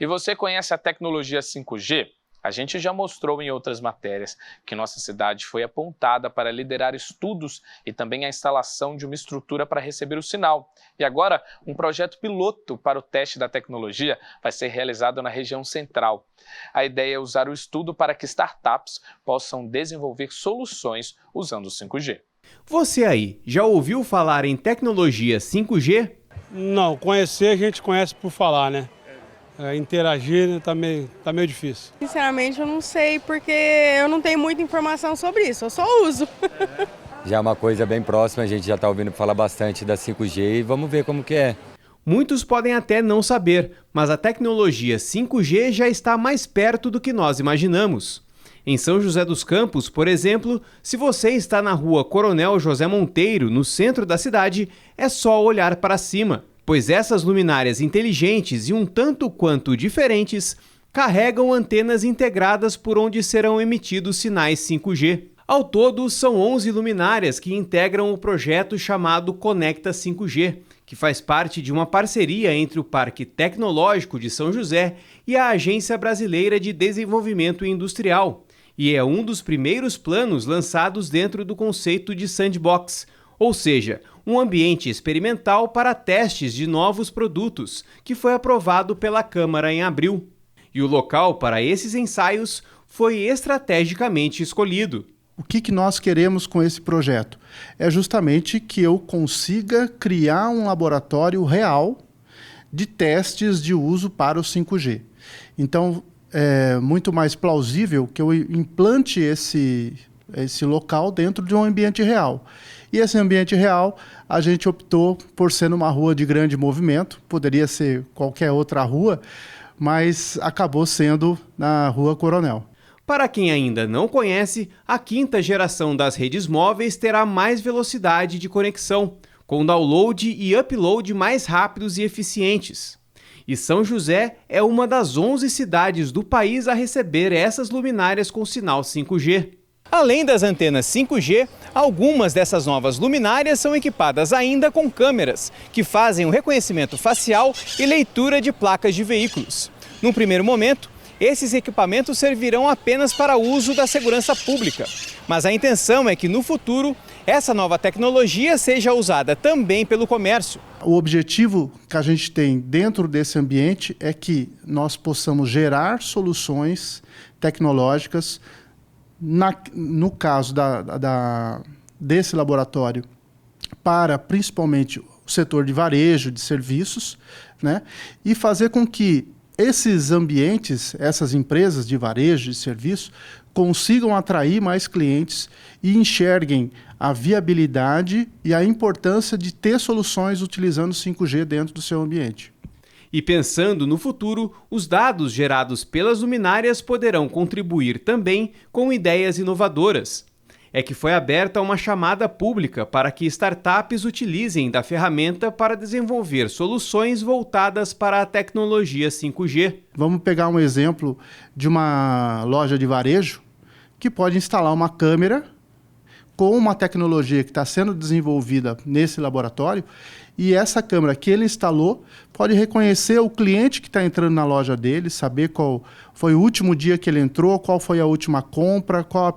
E você conhece a tecnologia 5G? A gente já mostrou em outras matérias que nossa cidade foi apontada para liderar estudos e também a instalação de uma estrutura para receber o sinal. E agora, um projeto piloto para o teste da tecnologia vai ser realizado na região central. A ideia é usar o estudo para que startups possam desenvolver soluções usando o 5G. Você aí, já ouviu falar em tecnologia 5G? Não, conhecer a gente conhece por falar, né? Interagir, né, tá meio difícil. Sinceramente, eu não sei, porque eu não tenho muita informação sobre isso, eu só uso. Já é uma coisa bem próxima, a gente já está ouvindo falar bastante da 5G e vamos ver como que é. Muitos podem até não saber, mas a tecnologia 5G já está mais perto do que nós imaginamos. Em São José dos Campos, por exemplo, se você está na rua Coronel José Monteiro, no centro da cidade, é só olhar para cima, pois essas luminárias inteligentes e um tanto quanto diferentes carregam antenas integradas por onde serão emitidos sinais 5G. Ao todo, são 11 luminárias que integram o projeto chamado Conecta 5G, que faz parte de uma parceria entre o Parque Tecnológico de São José e a Agência Brasileira de Desenvolvimento Industrial, e é um dos primeiros planos lançados dentro do conceito de sandbox, ou seja, um ambiente experimental para testes de novos produtos, que foi aprovado pela Câmara em abril. E o local para esses ensaios foi estrategicamente escolhido. O que nós queremos com esse projeto? É justamente que eu consiga criar um laboratório real de testes de uso para o 5G. Então, é muito mais plausível que eu implante esse local dentro de um ambiente real. E esse ambiente real, a gente optou por ser numa rua de grande movimento, poderia ser qualquer outra rua, mas acabou sendo na Rua Coronel. Para quem ainda não conhece, a 5ª geração das redes móveis terá mais velocidade de conexão, com download e upload mais rápidos e eficientes. E São José é uma das 11 cidades do país a receber essas luminárias com sinal 5G. Além das antenas 5G, algumas dessas novas luminárias são equipadas ainda com câmeras, que fazem o reconhecimento facial e leitura de placas de veículos. Num primeiro momento, esses equipamentos servirão apenas para uso da segurança pública, mas a intenção é que no futuro essa nova tecnologia seja usada também pelo comércio. O objetivo que a gente tem dentro desse ambiente é que nós possamos gerar soluções tecnológicas. No caso desse laboratório, para principalmente o setor de varejo, de serviços, né, e fazer com que esses ambientes, essas empresas de varejo, de serviço, consigam atrair mais clientes e enxerguem a viabilidade e a importância de ter soluções utilizando 5G dentro do seu ambiente. E pensando no futuro, os dados gerados pelas luminárias poderão contribuir também com ideias inovadoras. É que foi aberta uma chamada pública para que startups utilizem da ferramenta para desenvolver soluções voltadas para a tecnologia 5G. Vamos pegar um exemplo de uma loja de varejo que pode instalar uma câmera com uma tecnologia que está sendo desenvolvida nesse laboratório, e essa câmera que ele instalou pode reconhecer o cliente que está entrando na loja dele, saber qual foi o último dia que ele entrou, qual foi a última compra, qual a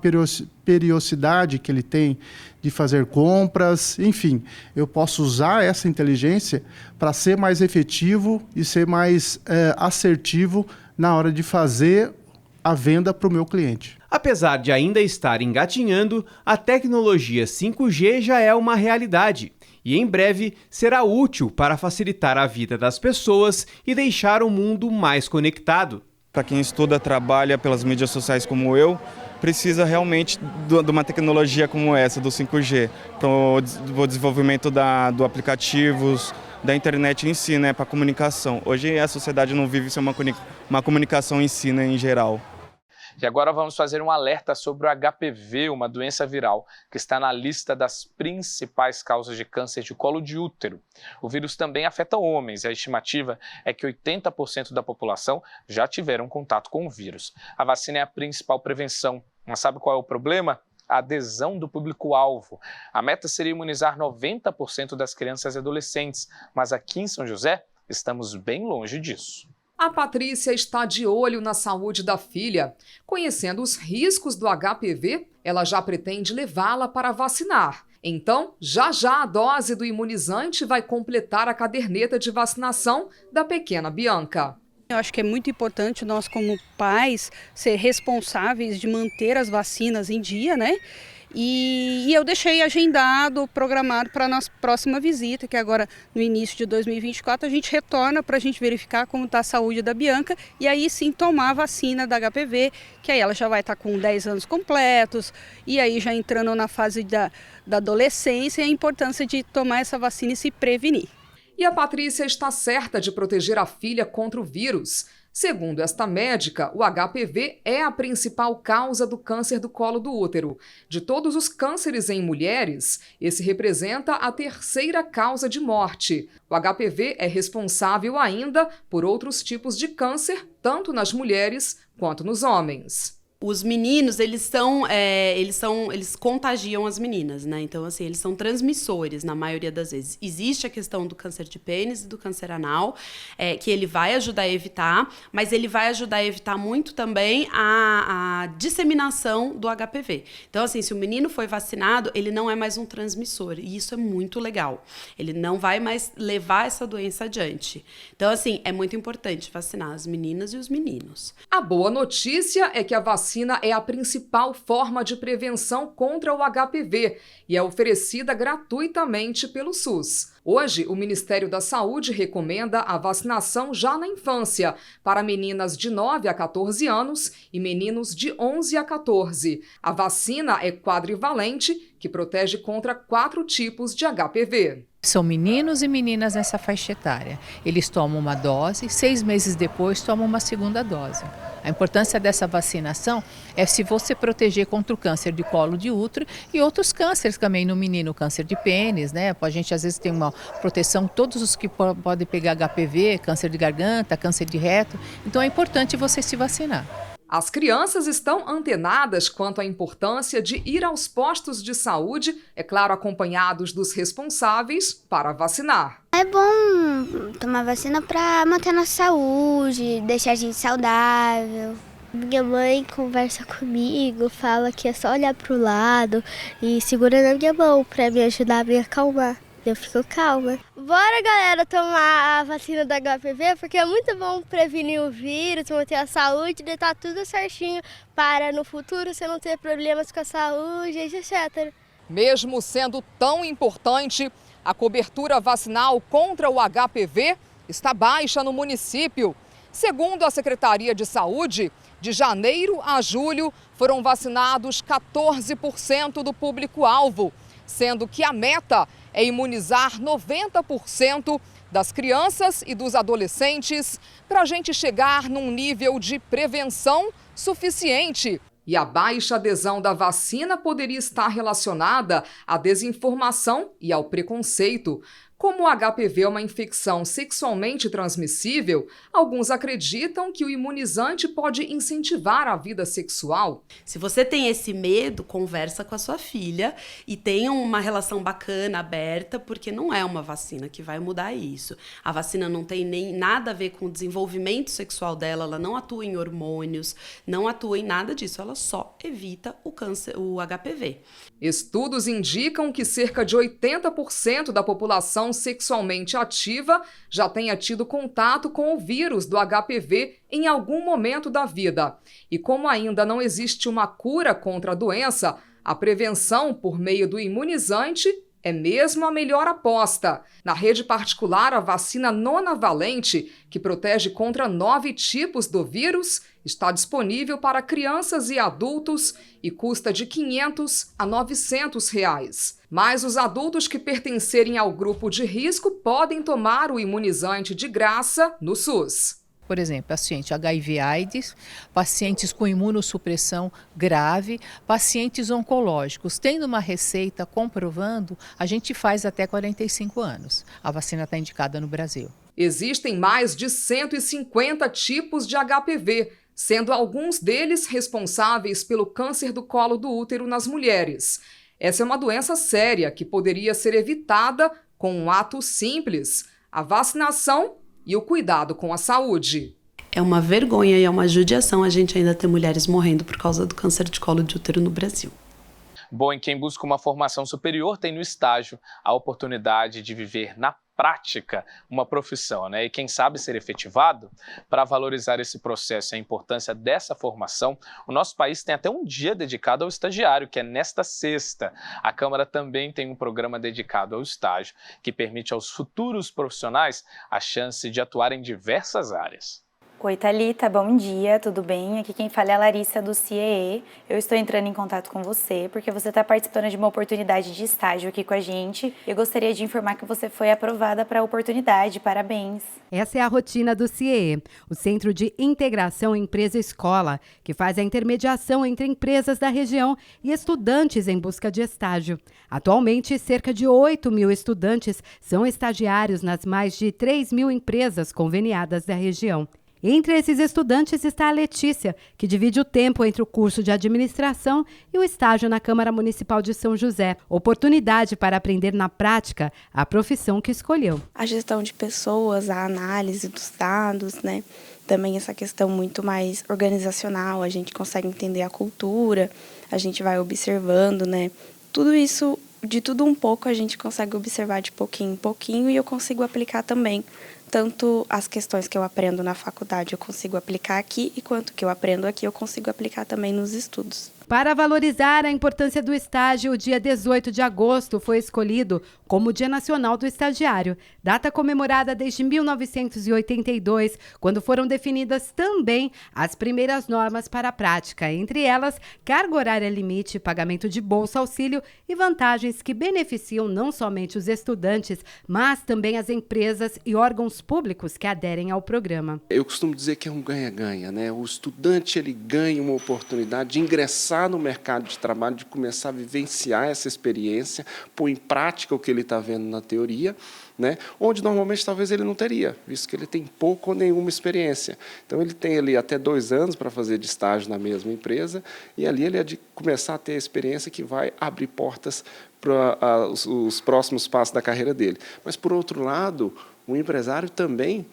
periodicidade que ele tem de fazer compras, enfim. Eu posso usar essa inteligência para ser mais efetivo e ser mais assertivo na hora de fazer a venda para o meu cliente. Apesar de ainda estar engatinhando, a tecnologia 5G já é uma realidade e em breve será útil para facilitar a vida das pessoas e deixar o mundo mais conectado. Para quem estuda, trabalha pelas mídias sociais como eu, precisa realmente de uma tecnologia como essa, do 5G, para o desenvolvimento do aplicativos, da internet em si, né, para a comunicação. Hoje a sociedade não vive sem uma comunicação em si, né, em geral. E agora vamos fazer um alerta sobre o HPV, uma doença viral que está na lista das principais causas de câncer de colo de útero. O vírus também afeta homens e a estimativa é que 80% da população já tiveram contato com o vírus. A vacina é a principal prevenção. Mas sabe qual é o problema? A adesão do público-alvo. A meta seria imunizar 90% das crianças e adolescentes, mas aqui em São José estamos bem longe disso. A Patrícia está de olho na saúde da filha. Conhecendo os riscos do HPV, ela já pretende levá-la para vacinar. Então, já a dose do imunizante vai completar a caderneta de vacinação da pequena Bianca. Eu acho que é muito importante nós, como pais, ser responsáveis de manter as vacinas em dia, né? E eu deixei agendado, programado para a nossa próxima visita, que agora no início de 2024 a gente retorna para a gente verificar como está a saúde da Bianca e aí sim tomar a vacina da HPV, que aí ela já vai estar com 10 anos completos e aí já entrando na fase da adolescência e a importância de tomar essa vacina e se prevenir. E a Patrícia está certa de proteger a filha contra o vírus. Segundo esta médica, o HPV é a principal causa do câncer do colo do útero. De todos os cânceres em mulheres, esse representa a terceira causa de morte. O HPV é responsável ainda por outros tipos de câncer, tanto nas mulheres quanto nos homens. Os meninos, eles contagiam as meninas, né? Então, assim, eles são transmissores, na maioria das vezes. Existe a questão do câncer de pênis e do câncer anal, que ele vai ajudar a evitar, mas ele vai ajudar a evitar muito também a disseminação do HPV. Então, assim, se o menino foi vacinado, ele não é mais um transmissor, e isso é muito legal. Ele não vai mais levar essa doença adiante. Então, assim, é muito importante vacinar as meninas e os meninos. A boa notícia é que a vacina é a principal forma de prevenção contra o HPV e é oferecida gratuitamente pelo SUS. Hoje, o Ministério da Saúde recomenda a vacinação já na infância para meninas de 9 a 14 anos e meninos de 11 a 14. A vacina é quadrivalente, que protege contra 4 tipos de HPV. São meninos e meninas nessa faixa etária. Eles tomam uma dose, 6 meses depois tomam uma segunda dose. A importância dessa vacinação é se você proteger contra o câncer de colo de útero e outros cânceres também no menino, câncer de pênis, né? A gente às vezes tem uma proteção, todos os que podem pegar HPV, câncer de garganta, câncer de reto. Então é importante você se vacinar. As crianças estão antenadas quanto à importância de ir aos postos de saúde, é claro, acompanhados dos responsáveis para vacinar. É bom tomar vacina para manter a nossa saúde, deixar a gente saudável. Minha mãe conversa comigo, fala que é só olhar para o lado e segura na minha mão para me ajudar a me acalmar. Eu fico calma. Bora, galera, tomar a vacina da HPV, porque é muito bom prevenir o vírus, manter a saúde, deixar tudo certinho para no futuro você não ter problemas com a saúde, etc. Mesmo sendo tão importante, a cobertura vacinal contra o HPV está baixa no município. Segundo a Secretaria de Saúde, de janeiro a julho foram vacinados 14% do público-alvo, sendo que a meta é imunizar 90% das crianças e dos adolescentes para a gente chegar num nível de prevenção suficiente. E a baixa adesão da vacina poderia estar relacionada à desinformação e ao preconceito. Como o HPV é uma infecção sexualmente transmissível, alguns acreditam que o imunizante pode incentivar a vida sexual. Se você tem esse medo, conversa com a sua filha e tenha uma relação bacana, aberta, porque não é uma vacina que vai mudar isso. A vacina não tem nem nada a ver com o desenvolvimento sexual dela, ela não atua em hormônios, não atua em nada disso, ela só evita o câncer, o HPV. Estudos indicam que cerca de 80% da população sexualmente ativa já tenha tido contato com o vírus do HPV em algum momento da vida. E como ainda não existe uma cura contra a doença, a prevenção por meio do imunizante é mesmo a melhor aposta. Na rede particular, a vacina nonavalente, que protege contra 9 tipos do vírus, está disponível para crianças e adultos e custa de R$ 500 a R$ 900. Mas os adultos que pertencerem ao grupo de risco podem tomar o imunizante de graça no SUS. Por exemplo, paciente HIV/AIDS, pacientes com imunossupressão grave, pacientes oncológicos. Tendo uma receita comprovando, a gente faz até 45 anos. A vacina está indicada no Brasil. Existem mais de 150 tipos de HPV, sendo alguns deles responsáveis pelo câncer do colo do útero nas mulheres. Essa é uma doença séria que poderia ser evitada com um ato simples: a vacinação e o cuidado com a saúde. É uma vergonha e é uma judiação a gente ainda ter mulheres morrendo por causa do câncer de colo de útero no Brasil. Bom, e quem busca uma formação superior tem no estágio a oportunidade de viver na prática uma profissão, né? E quem sabe ser efetivado. Para valorizar esse processo e a importância dessa formação, o nosso país tem até um dia dedicado ao estagiário, que é nesta sexta. A Câmara também tem um programa dedicado ao estágio, que permite aos futuros profissionais a chance de atuar em diversas áreas. Oi, Thalita, bom dia, tudo bem? Aqui quem fala é a Larissa do CIEE. Eu estou entrando em contato com você porque você está participando de uma oportunidade de estágio aqui com a gente. Eu gostaria de informar que você foi aprovada para a oportunidade. Parabéns! Essa é a rotina do CIEE, o Centro de Integração Empresa-Escola, que faz a intermediação entre empresas da região e estudantes em busca de estágio. Atualmente, cerca de 8 mil estudantes são estagiários nas mais de 3 mil empresas conveniadas da região. Entre esses estudantes está a Letícia, que divide o tempo entre o curso de administração e o estágio na Câmara Municipal de São José. Oportunidade para aprender na prática a profissão que escolheu. A gestão de pessoas, a análise dos dados, né? Também essa questão muito mais organizacional, a gente consegue entender a cultura, a gente vai observando, né? Tudo isso, de tudo um pouco, a gente consegue observar de pouquinho em pouquinho e eu consigo aplicar também. Tanto as questões que eu aprendo na faculdade eu consigo aplicar aqui, e quanto que eu aprendo aqui eu consigo aplicar também nos estudos. Para valorizar a importância do estágio, o dia 18 de agosto foi escolhido como o Dia Nacional do Estagiário, data comemorada desde 1982, quando foram definidas também as primeiras normas para a prática, entre elas carga horária limite, pagamento de bolsa auxílio e vantagens que beneficiam não somente os estudantes, mas também as empresas e órgãos públicos que aderem ao programa. Eu costumo dizer que é um ganha-ganha, né? O estudante ele ganha uma oportunidade de ingressar no mercado de trabalho, de começar a vivenciar essa experiência, pôr em prática o que ele está vendo na teoria, né? Onde normalmente talvez ele não teria, visto que ele tem pouco ou nenhuma experiência. Então ele tem ali até 2 anos para fazer de estágio na mesma empresa e ali ele é de começar a ter a experiência que vai abrir portas para os próximos passos da carreira dele. Mas, por outro lado, o empresário também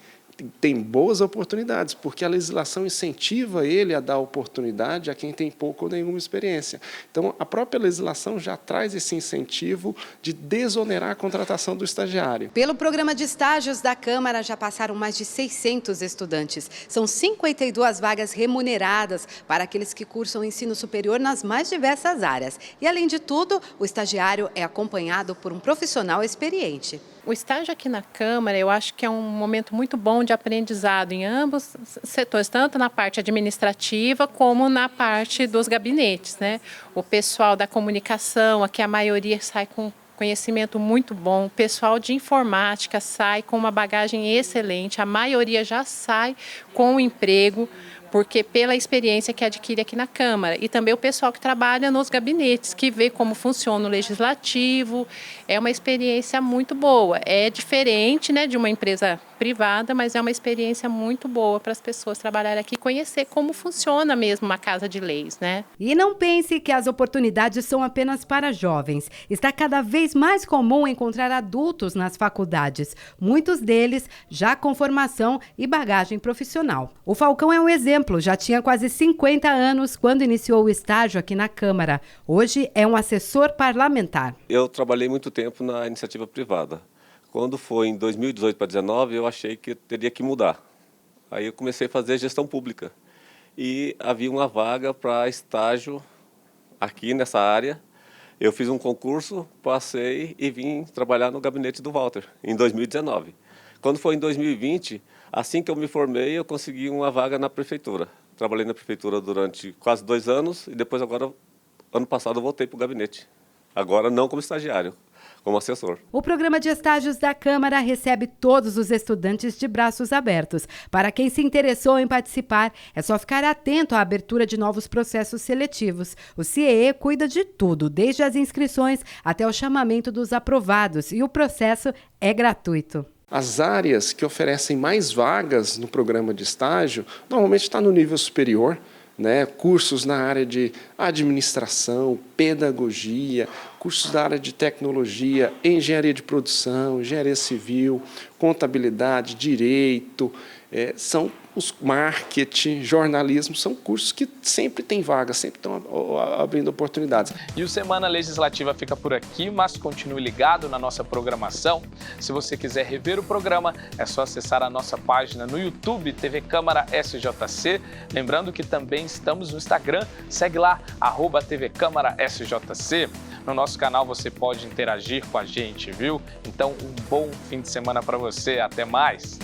tem boas oportunidades, porque a legislação incentiva ele a dar oportunidade a quem tem pouco ou nenhuma experiência. Então, a própria legislação já traz esse incentivo de desonerar a contratação do estagiário. Pelo programa de estágios da Câmara, já passaram mais de 600 estudantes. São 52 vagas remuneradas para aqueles que cursam ensino superior nas mais diversas áreas. E, além de tudo, o estagiário é acompanhado por um profissional experiente. O estágio aqui na Câmara, eu acho que é um momento muito bom de aprendizado em ambos setores, tanto na parte administrativa como na parte dos gabinetes, né? O pessoal da comunicação, aqui a maioria sai com conhecimento muito bom, o pessoal de informática sai com uma bagagem excelente, a maioria já sai com o emprego, porque pela experiência que adquire aqui na Câmara. E também o pessoal que trabalha nos gabinetes, que vê como funciona o legislativo. É uma experiência muito boa. É diferente, né, de uma empresa privada, mas é uma experiência muito boa para as pessoas trabalharem aqui e conhecer como funciona mesmo uma casa de leis, né? E não pense que as oportunidades são apenas para jovens. Está cada vez mais comum encontrar adultos nas faculdades, muitos deles já com formação e bagagem profissional. O Falcão é um exemplo, já tinha quase 50 anos quando iniciou o estágio aqui na Câmara. Hoje é um assessor parlamentar. Eu trabalhei muito tempo na iniciativa privada. Quando foi em 2018 para 2019, eu achei que eu teria que mudar. Aí eu comecei a fazer gestão pública. E havia uma vaga para estágio aqui nessa área. Eu fiz um concurso, passei e vim trabalhar no gabinete do Walter, em 2019. Quando foi em 2020, assim que eu me formei, eu consegui uma vaga na prefeitura. Trabalhei na prefeitura durante quase 2 anos e depois agora, ano passado, eu voltei para o gabinete. Agora não como estagiário, como assessor. O programa de estágios da Câmara recebe todos os estudantes de braços abertos. Para quem se interessou em participar, é só ficar atento à abertura de novos processos seletivos. O CIEE cuida de tudo, desde as inscrições até o chamamento dos aprovados, e o processo é gratuito. As áreas que oferecem mais vagas no programa de estágio, normalmente está no nível superior, né? Cursos na área de administração, pedagogia, cursos da área de tecnologia, engenharia de produção, engenharia civil, contabilidade, direito, são os marketing, jornalismo, são cursos que sempre têm vaga, sempre estão abrindo oportunidades. E o Semana Legislativa fica por aqui, mas continue ligado na nossa programação. Se você quiser rever o programa, é só acessar a nossa página no YouTube, TV Câmara SJC. Lembrando que também estamos no Instagram, segue lá, @TV Câmara SJC. No nosso canal você pode interagir com a gente, viu? Então, um bom fim de semana para você. Até mais!